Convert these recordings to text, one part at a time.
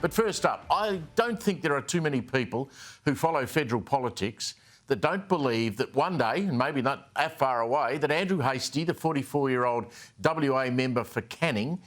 But first up, I don't think there are too many people who follow federal politics that don't believe that one day, and maybe not that far away, that Andrew Hastie, the 44-year-old WA member for Canning,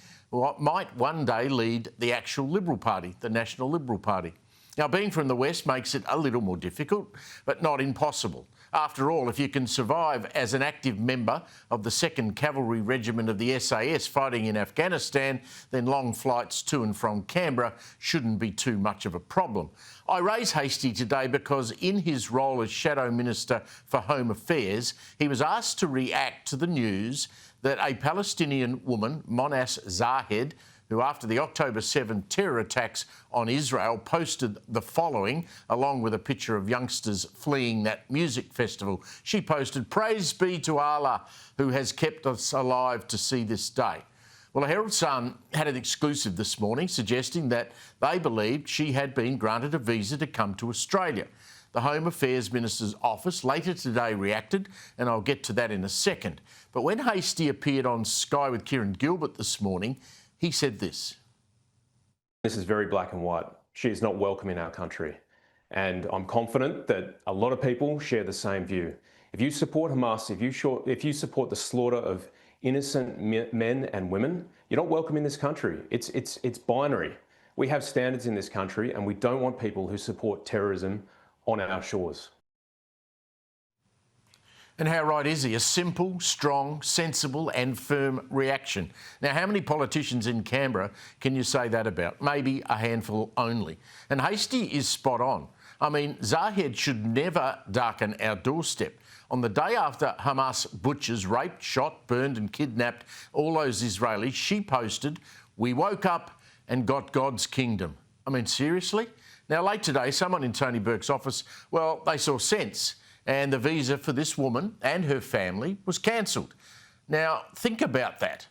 might one day lead the actual Liberal Party, the National Liberal Party. Now, being from the West makes it a little more difficult, but not impossible. After all, if you can survive as an active member of the 2nd Cavalry Regiment of the SAS fighting in Afghanistan, then long flights to and from Canberra shouldn't be too much of a problem. I raise Hastie today because in his role as Shadow Minister for Home Affairs, he was asked to react to the news that a Palestinian woman, Monas Zahed, who after the October 7 terror attacks on Israel posted the following, along with a picture of youngsters fleeing that music festival. She posted, "Praise be to Allah, who has kept us alive to see this day." Well, the Herald Sun had an exclusive this morning suggesting that they believed she had been granted a visa to come to Australia. The Home Affairs Minister's office later today reacted, and I'll get to that in a second. But when Hastie appeared on Sky with Kieran Gilbert this morning, he said this. This is very black and white. She is not welcome in our country. And I'm confident that a lot of people share the same view. If you support Hamas, if you support the slaughter of innocent men and women, you're not welcome in this country. It's binary. We have standards in this country, and we don't want people who support terrorism on our shores. And how right is he? A simple, strong, sensible and firm reaction. Now, how many politicians in Canberra can you say that about? Maybe a handful only. And Hastie is spot on. I mean, Zahed should never darken our doorstep. On the day after Hamas butchers raped, shot, burned and kidnapped all those Israelis, she posted, "We woke up and got God's kingdom." I mean, seriously? Now, late today, someone in Tony Burke's office, well, they saw sense, and the visa for this woman and her family was cancelled. Now, think about that.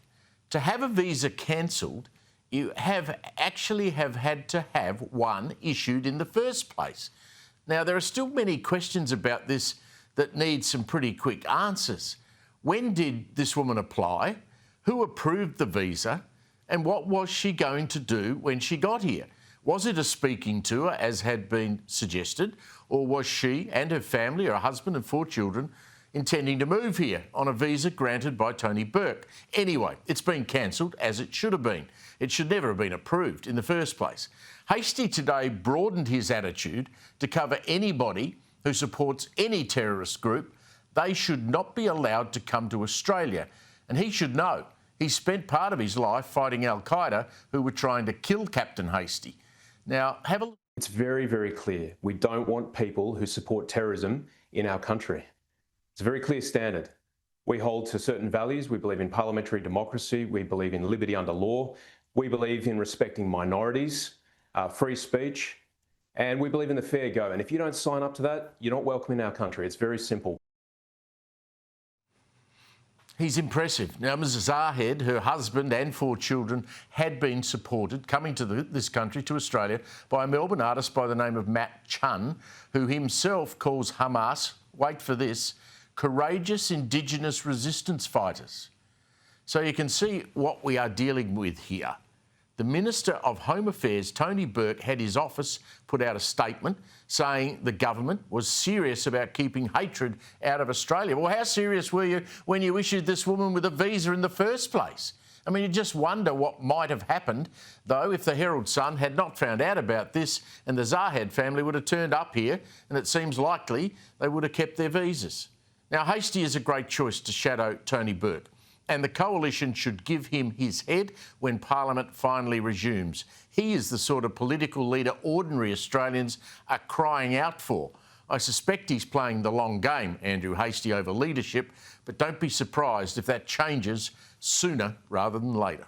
To have a visa cancelled, you actually have had to have one issued in the first place. Now, there are still many questions about this that need some pretty quick answers. When did this woman apply? Who approved the visa? And what was she going to do when she got here? Was it a speaking tour, as had been suggested, or was she and her family, her husband and 4 children, intending to move here on a visa granted by Tony Burke? Anyway, it's been cancelled, as it should have been. It should never have been approved in the first place. Hastie today broadened his attitude to cover anybody who supports any terrorist group. They should not be allowed to come to Australia. And he should know. He spent part of his life fighting Al-Qaeda, who were trying to kill Captain Hastie. Now, have a look. It's very, very clear. We don't want people who support terrorism in our country. It's a very clear standard. We hold to certain values. We believe in parliamentary democracy. We believe in liberty under law. We believe in respecting minorities, free speech, and we believe in the fair go. And if you don't sign up to that, you're not welcome in our country. It's very simple. He's impressive. Now, Mrs Zahed, her husband and 4 children had been supported coming to this country, to Australia, by a Melbourne artist by the name of Matt Chun, who himself calls Hamas, wait for this, courageous Indigenous resistance fighters. So you can see what we are dealing with here. The Minister of Home Affairs, Tony Burke, had his office put out a statement saying the government was serious about keeping hatred out of Australia. Well, how serious were you when you issued this woman with a visa in the first place? I mean, you just wonder what might have happened, though, if the Herald Sun had not found out about this and the Zahed family would have turned up here, and it seems likely they would have kept their visas. Now, Hastie is a great choice to shadow Tony Burke, and the coalition should give him his head when Parliament finally resumes. He is the sort of political leader ordinary Australians are crying out for. I suspect he's playing the long game, Andrew Hastie, over leadership, but don't be surprised if that changes sooner rather than later.